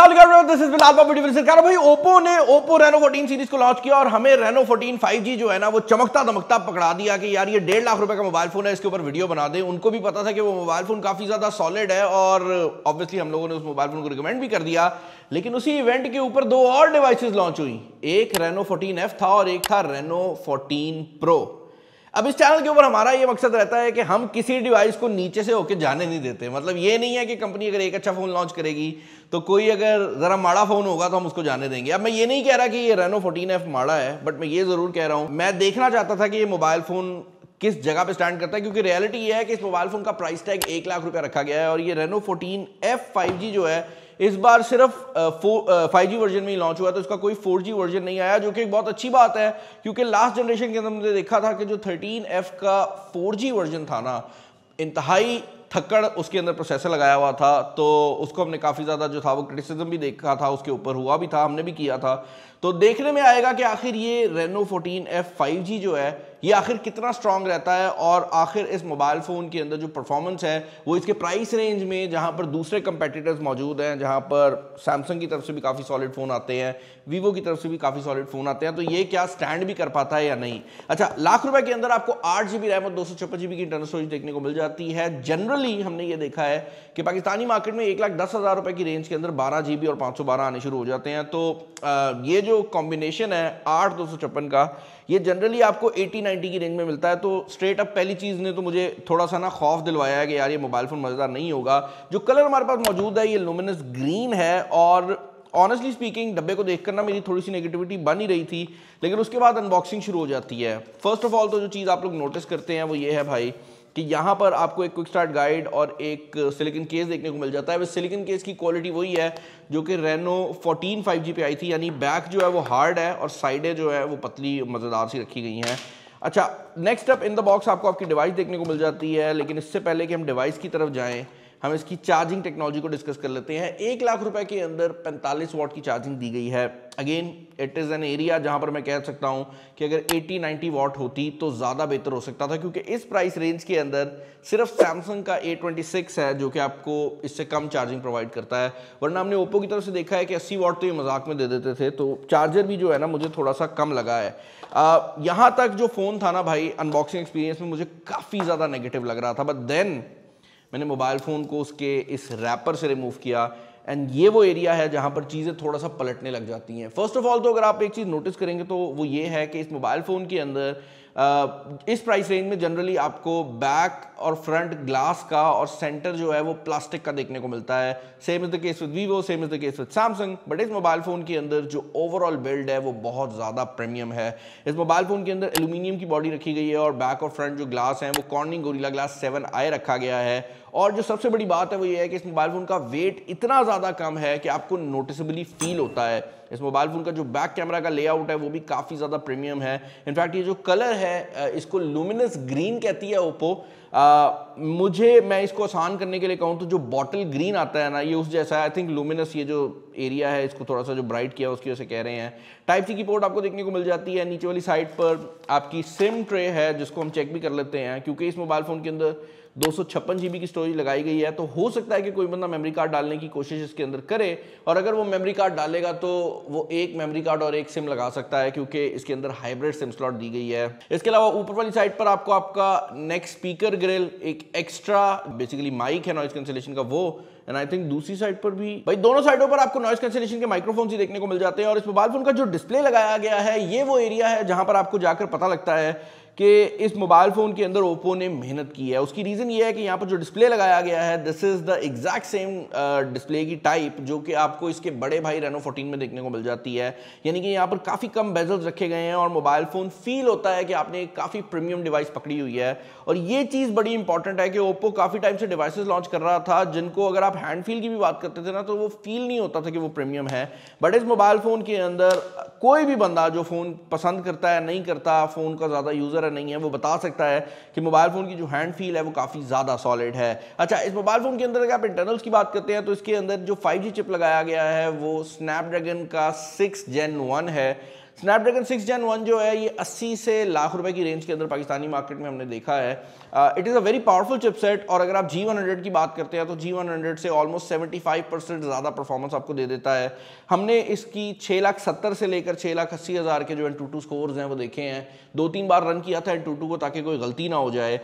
This is Bilal सरकार भाई। Oppo ने ओप्पो रेनो 14 सीरीज को लॉन्च किया और हमें रेनो 14 5G जो है ना वो चमकता दमकता पकड़ा दिया कि यार ये 1.5 लाख रुपए का मोबाइल फोन है, इसके ऊपर वीडियो बना दे। उनको भी पता था कि वो मोबाइल फोन काफी ज्यादा सॉलिड है और ऑब्वियसली हम लोगों ने उस मोबाइल फोन को रिकमेंड भी कर दिया। लेकिन उसी इवेंट के ऊपर दो और डिवाइसेस लॉन्च हुई, एक रेनो 14F था और एक था रेनो 14 प्रो। अब इस चैनल के ऊपर हमारा ये मकसद रहता है कि हम किसी डिवाइस को नीचे से होके जाने नहीं देते। मतलब ये नहीं है कि कंपनी अगर एक अच्छा फोन लॉन्च करेगी तो कोई अगर जरा माड़ा फोन होगा तो हम उसको जाने देंगे। अब मैं ये नहीं कह रहा कि ये रेनो 14F माड़ा है, बट मैं ये जरूर कह रहा हूं, मैं देखना चाहता था कि ये मोबाइल फोन किस जगह पे स्टैंड करता है, क्योंकि रियलिटी ये है कि इस मोबाइल फोन का प्राइस टैग 1 लाख रुपया रखा गया है और ये रेनो 14F 5G जो है इस बार सिर्फ 5G वर्जन में ही लॉन्च हुआ, तो इसका कोई 4G वर्जन नहीं आया, जो कि एक बहुत अच्छी बात है। क्योंकि लास्ट जनरेशन के अंदर हमने देखा था कि जो 13F का 4G वर्जन था ना, इंतहाई थक्कड़ उसके अंदर प्रोसेसर लगाया हुआ था, तो उसको हमने काफ़ी ज़्यादा जो था वो क्रिटिसिज्म भी देखा था, उसके ऊपर हुआ भी था, हमने भी किया था। तो देखने में आएगा कि आखिर ये रेनो 14F 5G जो है ये आखिर कितना स्ट्रांग रहता है और आखिर इस मोबाइल फ़ोन के अंदर जो परफॉर्मेंस है वो इसके प्राइस रेंज में, जहाँ पर दूसरे कंपेटिटर्स मौजूद हैं, जहाँ पर सैमसंग की तरफ से भी काफ़ी सॉलिड फ़ोन आते हैं, वीवो की तरफ से भी काफ़ी सॉलिड फ़ोन आते हैं, तो ये क्या स्टैंड भी कर पाता है या नहीं। अच्छा, लाख रुपए के अंदर आपको 8GB रैम और 256GB की इंटरनल स्टोरेज देखने को मिल जाती है। जनरली हमने ये देखा है कि पाकिस्तानी मार्केट में 1,10,000 रुपए की रेंज के अंदर 12GB और 512 आने शुरू हो जाते हैं। तो ये जो कॉम्बिनेशन है 8/256 का, ये जनरली आपको 80-90 की रेंज में मिलता है। तो स्ट्रेट अप पहली चीज़ ने तो मुझे थोड़ा सा ना खौफ दिलवाया है कि यार ये मोबाइल फ़ोन मज़ेदार नहीं होगा। जो कलर हमारे पास मौजूद है ये लुमिनस ग्रीन है और ऑनेस्टली स्पीकिंग डब्बे को देखकर ना मेरी थोड़ी सी नेगेटिविटी बन ही रही थी, लेकिन उसके बाद अनबॉक्सिंग शुरू हो जाती है। फर्स्ट ऑफ ऑल तो जो चीज़ आप लोग नोटिस करते हैं वो ये है भाई कि यहाँ पर आपको एक क्विक स्टार्ट गाइड और एक सिलिकॉन केस देखने को मिल जाता है। वह सिलिकॉन केस की क्वालिटी वही है जो कि रेनो 14 5G पे आई थी, यानी बैक जो है वो हार्ड है और साइडें जो है वो पतली मज़ेदार सी रखी गई हैं। अच्छा, next up in the box आपको आपकी डिवाइस देखने को मिल जाती है, लेकिन इससे पहले कि हम डिवाइस की तरफ जाएं हम इसकी चार्जिंग टेक्नोलॉजी को डिस्कस कर लेते हैं। 1 लाख रुपए के अंदर 45 वाट की चार्जिंग दी गई है। Again it is an area जहां पर मैं कह सकता हूं कि अगर 80-90 वाट होती तो ज़्यादा बेहतर हो सकता था, क्योंकि इस प्राइस रेंज के अंदर सिर्फ सैमसंग का A26 है जो कि आपको इससे कम चार्जिंग प्रोवाइड करता है। वरना हमने ओप्पो की तरफ से देखा है कि 80 वाट तो ये मजाक में दे देते थे, तो चार्जर भी जो है ना मुझे थोड़ा सा कम लगा है। यहाँ तक जो फ़ोन था ना भाई, अनबॉक्सिंग एक्सपीरियंस में मुझे काफ़ी ज़्यादा नेगेटिव लग रहा था, बट देन मैंने मोबाइल फ़ोन को उसके इस रैपर से रिमूव किया एंड ये वो एरिया है जहाँ पर चीज़ें थोड़ा सा पलटने लग जाती हैं। फर्स्ट ऑफ ऑल तो अगर आप एक चीज़ नोटिस करेंगे तो वो ये है कि इस मोबाइल फ़ोन के अंदर इस प्राइस रेंज में जनरली आपको बैक और फ्रंट ग्लास का और सेंटर जो है वो प्लास्टिक का देखने को मिलता है। Same is the case with Vivo, same is the case with Samsung. But इस मोबाइल फ़ोन के अंदर जो ओवरऑल बिल्ड है वो बहुत ज़्यादा प्रीमियम है। इस मोबाइल फ़ोन के अंदर एल्यूमिनियम की बॉडी रखी गई है और बैक और फ्रंट जो ग्लास हैं वो कॉर्निंग गोरिल्ला ग्लास 7i रखा गया है। और जो सबसे बड़ी बात है वो ये है कि इस मोबाइल फ़ोन का वेट इतना ज़्यादा कम है कि आपको नोटिसेबली फील होता है। इस मोबाइल फ़ोन का जो बैक कैमरा का लेआउट है वो भी काफ़ी ज़्यादा प्रीमियम है। इनफैक्ट ये जो कलर है इसको लुमिनस ग्रीन कहती है ओप्पो। मैं इसको आसान करने के लिए कहूँ तो जो बॉटल ग्रीन आता है ना, ये उस जैसा है। आई थिंक लुमिनस ये जो एरिया है इसको थोड़ा सा जो ब्राइट किया उसकी वजह से कह रहे हैं। टाइप सी की पोर्ट आपको देखने को मिल जाती है। नीचे वाली साइड पर आपकी सिम ट्रे है जिसको हम चेक भी कर लेते हैं, क्योंकि इस मोबाइल फ़ोन के अंदर 256GB की स्टोरेज लगाई गई है। तो हो सकता है कि कोई बंदा मेमोरी कार्ड डालने की कोशिश इसके अंदर करे, और अगर वो मेमोरी कार्ड डालेगा तो वो एक मेमोरी कार्ड और एक सिम लगा सकता है, क्योंकि इसके अंदर हाइब्रिड सिम स्लॉट दी गई है। इसके अलावा ऊपर वाली साइड पर आपको आपका नेक्स्ट स्पीकर ग्रिल, एक एक्स्ट्रा बेसिकली माइक है नॉइज कैंसिलेशन का वो, एंड आई थिंक दूसरी साइड पर भी भाई दोनों साइडों पर आपको नॉइज कैंसिलेशन के माइक्रोफोन्स ही देखने को मिल जाते हैं। और इस मोबाइल फोन का जो डिस्प्ले लगाया गया है ये वो एरिया है जहां पर आपको जाकर पता लगता है कि इस मोबाइल फ़ोन के अंदर ओप्पो ने मेहनत की है। उसकी रीज़न ये है कि यहाँ पर जो डिस्प्ले लगाया गया है this is the exact same display की टाइप जो कि आपको इसके बड़े भाई रेनो 14 में देखने को मिल जाती है। यानी कि यहाँ पर काफ़ी कम बेजल्स रखे गए हैं और मोबाइल फ़ोन फील होता है कि आपने काफ़ी प्रीमियम डिवाइस पकड़ी हुई है। और ये चीज़ बड़ी इंपॉर्टेंट है कि ओप्पो काफ़ी टाइम से डिवाइसेस लॉन्च कर रहा था जिनको अगर आप हैंड फील की भी बात करते थे ना तो वो फील नहीं होता था कि वो प्रीमियम है। बट इस मोबाइल फ़ोन के अंदर कोई भी बंदा जो फ़ोन पसंद करता है, नहीं करता, फ़ोन का ज़्यादा यूज़र है नहीं है, वो बता सकता है कि मोबाइल फ़ोन की जो हैंड फील है वो काफ़ी ज़्यादा सॉलिड है। अच्छा, इस मोबाइल फ़ोन के अंदर अगर आप इंटरनल्स की बात करते हैं तो इसके अंदर जो 5G चिप लगाया गया है वो स्नैपड्रैगन का 6 Gen 1 है। स्नैपड्रैगन 6 Gen 1 जो है ये 80 से लाख रुपए की रेंज के अंदर पाकिस्तानी मार्केट में हमने देखा है। It is a very powerful chipset, और अगर आप G100 की बात करते हैं तो G100 से ऑलमोस्ट 75% ज़्यादा परफॉर्मेंस आपको दे देता है। हमने इसकी 6,70,000 से लेकर 6,80,000 के जो एंटूटू स्कोर्स हैं वो देखे हैं, 2-3 बार रन किया था एंटूटू को ताकि कोई गलती ना हो जाए।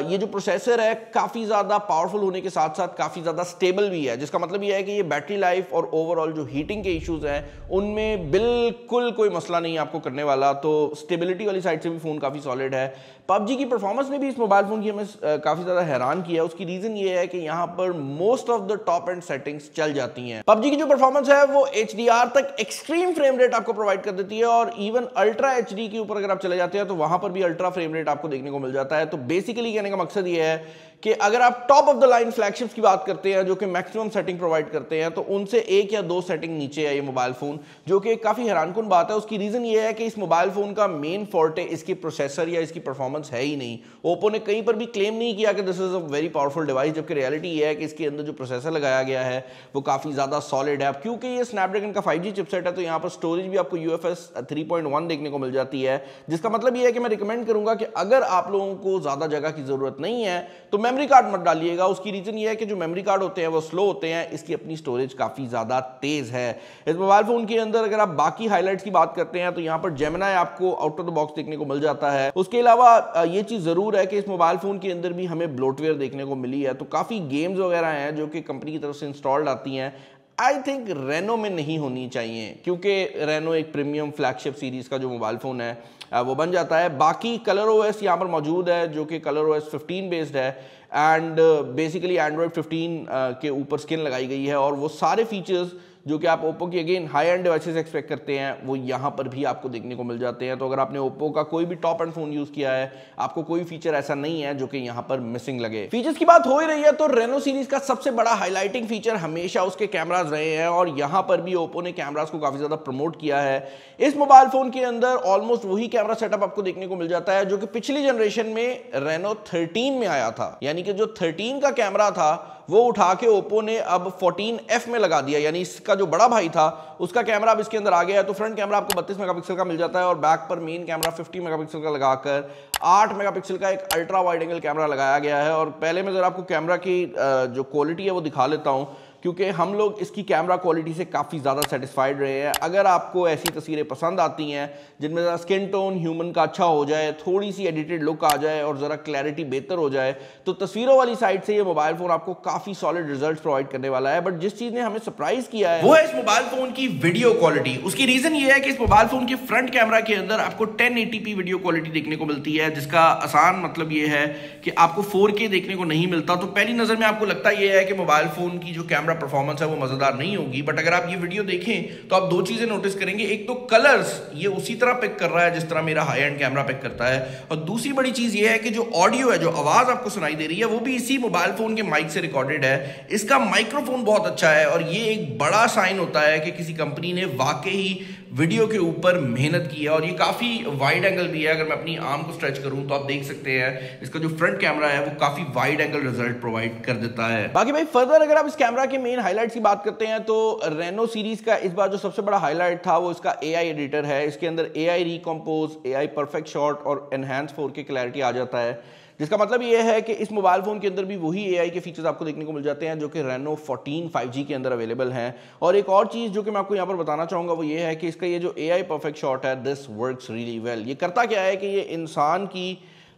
ये जो प्रोसेसर है काफ़ी ज़्यादा पावरफुल होने के साथ साथ काफ़ी ज़्यादा स्टेबल भी है, जिसका मतलब ये है कि ये बैटरी लाइफ और ओवरऑल जो हीटिंग के इश्यूज हैं उनमें बिल्कुल कोई मसला नहीं आपको करने वाला। तो स्टेबिलिटी वाली साइड से भी फ़ोन काफ़ी सॉलिड है। PUBG की परफॉर्मेंस ने भी इस मोबाइल फ़ोन की हमें काफ़ी ज़्यादा हैरान किया। उसकी रीज़न ये है कि यहाँ पर most of the top and settings चल जाती हैं। PUBG की जो परफॉर्मेंस है वो HDR तक एक्सट्रीम फ्रेम रेट आपको प्रोवाइड कर देती है, और इवन अल्ट्रा HD के ऊपर अगर आप चले जाते हैं तो वहाँ पर भी अल्ट्रा फ्रेम रेट आपको देखने को मिल जाता है। तो बेसिकली कहने का मकसद ये है कि अगर आप top of the line flagships की बात करते हैं जो कि मैक्सिमम सेटिंग प्रोवाइड करते हैं, तो उनसे 1 या 2 सेटिंग नीचे है ये मोबाइल फ़ोन, जो कि काफ़ी हैरानकुन बात है। उसकी रीज़न ये है कि इस मोबाइल फ़ोन का मेन फॉर्टे इसकी प्रोसेसर या इसकी परफॉर्मेंस है ही नहीं। ओप्पो ने कहीं पर भी क्लेम नहीं किया कि this is a very powerful device, जबकि रियलिटी ये है कि इसके अंदर जो प्रोसेसर लगाया गया है वो काफ़ी ज़्यादा सॉलिड है। अब क्योंकि ये स्नैपड्रैगन का 5G चिपसेट है तो यहाँ पर स्टोरेज भी आपको UFS 3.1 देखने को मिल जाती है, जिसका मतलब ये है कि मैं रिकमेंड करूँगा कि अगर आप लोगों को ज़्यादा जगह की ज़रूरत नहीं है तो मेमोरी कार्ड मत डालिए। उसकी रीजन ये है कि जो मेमोरी कार्ड होते हैं वो स्लो होते हैं, इसकी अपनी स्टोरेज काफी ज्यादा तेज है। इस मोबाइल फोन के अंदर अगर आप बाकी हाइलाइट्स की बात करते हैं तो यहां पर जेमिनी आपको आउट ऑफ द बॉक्स देखने को मिल जाता है। उसके अलावा ये चीज जरूर है कि इस मोबाइल फोन के अंदर भी हमें ब्लोटवेयर देखने को मिली है। तो काफी गेम्स वगैरह हैं जो कि कंपनी की तरफ से इंस्टॉल्ड आती हैं, आई थिंक रेनो में नहीं होनी चाहिए, क्योंकि रेनो एक प्रीमियम फ्लैगशिप सीरीज का जो मोबाइल फोन है वो बन जाता है। बाकी कलर OS यहाँ पर मौजूद है जो कि कलर OS 15 बेस्ड है, एंड बेसिकली एंड्रॉयड 15 के ऊपर स्किन लगाई गई है, और वो सारे फीचर्स जो कि आप ओप्पो की again high end devices expect करते हैं वो यहाँ पर भी आपको देखने को मिल जाते हैं। तो अगर आपने ओप्पो का कोई भी टॉप एंड फोन यूज किया है, आपको कोई फीचर ऐसा नहीं है जो कि यहाँ पर मिसिंग लगे। फीचर्स की बात हो ही रही है तो रेनो सीरीज का सबसे बड़ा हाईलाइटिंग फीचर हमेशा उसके कैमराज रहे हैं, और यहाँ पर भी ओप्पो ने कैमराज को काफी ज्यादा प्रमोट किया है। इस मोबाइल फोन के अंदर ऑलमोस्ट वही कैमरा सेटअप आपको देखने को मिल जाता है जो कि पिछली जनरेशन में रेनो 13 में आया था, यानी कि जो 13 का कैमरा था वो उठा के ओप्पो ने अब 14F में लगा दिया, यानी इसका जो बड़ा भाई था उसका कैमरा अब इसके अंदर आ गया है। तो फ्रंट कैमरा आपको 32 मेगापिक्सल का मिल जाता है, और बैक पर मेन कैमरा 50 मेगापिक्सल का लगाकर 8 मेगापिक्सल का एक अल्ट्रा वाइड एंगल कैमरा लगाया गया है। और पहले मैं जरा आपको कैमरा की जो क्वालिटी है वो दिखा लेता हूं, क्योंकि हम लोग इसकी कैमरा क्वालिटी से काफ़ी ज़्यादा सेटिस्फाइड रहे हैं। अगर आपको ऐसी तस्वीरें पसंद आती हैं जिनमें ज़रा स्किन टोन ह्यूमन का अच्छा हो जाए, थोड़ी सी एडिटेड लुक आ जाए और ज़रा क्लैरिटी बेहतर हो जाए, तो तस्वीरों वाली साइड से ये मोबाइल फ़ोन आपको काफ़ी सॉलिड रिजल्ट्स प्रोवाइड करने वाला है। बट जिस चीज़ ने हमें सरप्राइज किया है वो है इस मोबाइल फ़ोन की वीडियो क्वालिटी। उसकी रीज़न ये है कि इस मोबाइल फ़ोन के फ्रंट कैमरा के अंदर आपको 1080p वीडियो क्वालिटी देखने को मिलती है, जिसका आसान मतलब ये है कि आपको 4K देखने को नहीं मिलता। तो पहली नज़र में आपको लगता यह है कि मोबाइल फ़ोन की जो कैमरा परफॉर्मेंस है वो मजेदार नहीं होगी, बट अगर आप ये वीडियो देखें तो आप दो चीजें नोटिस करेंगे। एक तो कलर्स ये उसी तरह पिक कर रहा है जिस तरह मेरा हाई एंड कैमरा पिक करता है, और दूसरी बड़ी चीज ये है कि जो ऑडियो है, जो आवाज आपको सुनाई दे रही है, वो भी इसी मोबाइल फोन के माइक से रिकॉर्डेड है। इसका माइक्रोफोन बहुत अच्छा है, और ये एक बड़ा साइन होता है कि किसी कंपनी ने वाकई वीडियो के ऊपर मेहनत की है। और ये काफी वाइड एंगल भी है, अगर मैं अपनी आर्म को स्ट्रेच करूं तो आप देख सकते हैं इसका जो फ्रंट कैमरा है वो काफी वाइड एंगल रिजल्ट प्रोवाइड कर देता है। बाकी भाई फर्दर अगर आप इस कैमरा के मेन हाइलाइट्स की बात करते हैं तो रेनो सीरीज का इस बार जो सबसे बड़ा हाईलाइट था वो इसका AI एडिटर है। इसके अंदर AI recompose, AI perfect shot और एनहांस 4K क्लैरिटी आ जाता है, जिसका मतलब ये है कि इस मोबाइल फोन के अंदर भी वही AI के फीचर्स आपको देखने को मिल जाते हैं जो कि रेनो 14 5G के अंदर अवेलेबल हैं। और एक और चीज़ जो कि मैं आपको यहाँ पर बताना चाहूँगा वो ये है कि इसका ये जो AI परफेक्ट शॉट है, दिस वर्क्स रियली वेल। ये करता क्या है कि ये इंसान की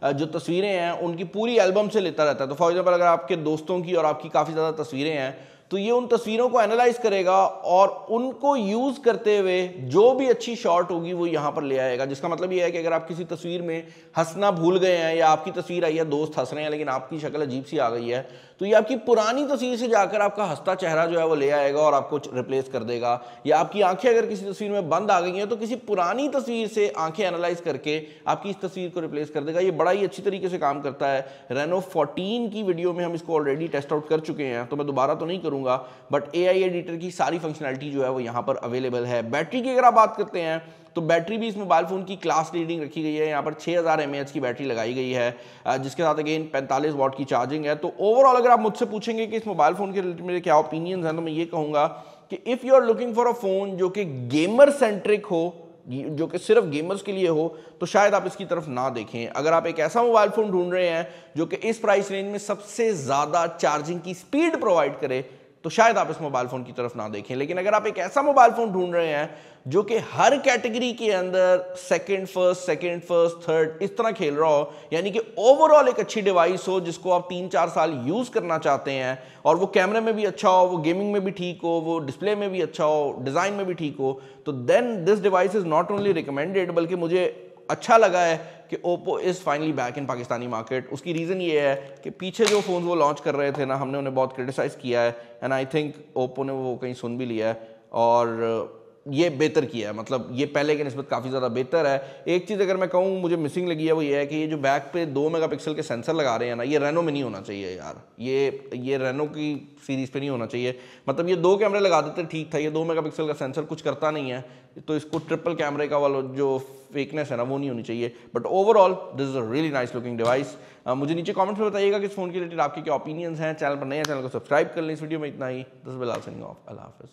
जो तस्वीरें हैं उनकी पूरी एल्बम से लेता रहता है। तो फॉर एग्जाम्पल अगर आपके दोस्तों की और आपकी काफ़ी ज़्यादा तस्वीरें हैं तो ये उन तस्वीरों को एनालाइज करेगा और उनको यूज करते हुए जो भी अच्छी शॉट होगी वो यहाँ पर ले आएगा। जिसका मतलब ये है कि अगर आप किसी तस्वीर में हंसना भूल गए हैं या आपकी तस्वीर आई है, दोस्त हंस रहे हैं लेकिन आपकी शक्ल अजीब सी आ गई है, तो ये आपकी पुरानी तस्वीर से जाकर आपका हंसता चेहरा जो है वो ले आएगा और आपको रिप्लेस कर देगा। या आपकी आंखें अगर किसी तस्वीर में बंद आ गई हैं तो किसी पुरानी तस्वीर से आंखें एनालाइज करके आपकी इस तस्वीर को रिप्लेस कर देगा। ये बड़ा ही अच्छी तरीके से काम करता है। रेनो 14 की वीडियो में हम इसको ऑलरेडी टेस्ट आउट कर चुके हैं तो मैं दोबारा तो नहीं करूंगा, बट AI एडिटर की सारी फंक्शनैलिटी जो है वो यहाँ पर अवेलेबल है। बैटरी की अगर आप बात करते हैं तो बैटरी भी इस मोबाइल फोन की क्लास लीडिंग रखी गई है। यहाँ पर 6000 mAh की बैटरी लगाई गई है जिसके साथ अगेन 45 वाट की चार्जिंग है। तो ओवरऑल अगर आप मुझसे पूछेंगे कि इस मोबाइल फोन के रिलेटेड मेरे क्या ओपिनियंस हैं तो मैं ये कहूँगा कि if you are looking for a phone जो कि गेमर सेंट्रिक हो जो कि सिर्फ गेमर्स के लिए हो, तो शायद आप इसकी तरफ ना देखें। अगर आप एक ऐसा मोबाइल फ़ोन ढूंढ रहे हैं जो कि इस प्राइस रेंज में सबसे ज़्यादा चार्जिंग की स्पीड प्रोवाइड करे, तो शायद आप इस मोबाइल फ़ोन की तरफ ना देखें। लेकिन अगर आप एक ऐसा मोबाइल फ़ोन ढूंढ रहे हैं जो कि हर कैटेगरी के अंदर सेकंड फर्स्ट थर्ड इस तरह खेल रहा हो, यानी कि ओवरऑल एक अच्छी डिवाइस हो जिसको आप 3-4 साल यूज़ करना चाहते हैं, और वो कैमरे में भी अच्छा हो, वो गेमिंग में भी ठीक हो, वो डिस्प्ले में भी अच्छा हो, डिज़ाइन में भी ठीक हो, तो then this device is not only recommended, बल्कि मुझे अच्छा लगा है कि Oppo is finally back in Pakistani market. उसकी रीज़न ये है कि पीछे जो फ़ोन वो लॉन्च कर रहे थे ना, हमने उन्हें बहुत क्रिटिसाइज़ किया है, एंड आई थिंक ओप्पो ने वो कहीं सुन भी लिया है और ये बेहतर किया है। मतलब ये पहले के निस्बत काफ़ी ज़्यादा बेहतर है। एक चीज़ अगर मैं कहूँ मुझे मिसिंग लगी है, वो ये है कि ये जो बैक पे 2 मेगापिक्सल के सेंसर लगा रहे हैं ना, ये रेनो में नहीं होना चाहिए यार। ये रेनो की सीरीज़ पे नहीं होना चाहिए। मतलब ये 2 कैमरे लगा देते ठीक था, ये 2 मेगापिक्सल का सेंसर कुछ करता नहीं है, तो इसको ट्रिपल कैमरे का वाला जो फेकनेस है ना, वो नहीं होनी चाहिए। But overall this is a really nice looking device. मुझे नीचे कमेंट्स में बताइएगा कि इस फ़ोन के रिलेटेड आपके क्या ओपिनियंस हैं। चैनल पर नए हैं, चैनल को सब्सक्राइब कर लें। इस वीडियो में इतना ही। This is Bilal signing off. अल्लाह हाफ़िज़।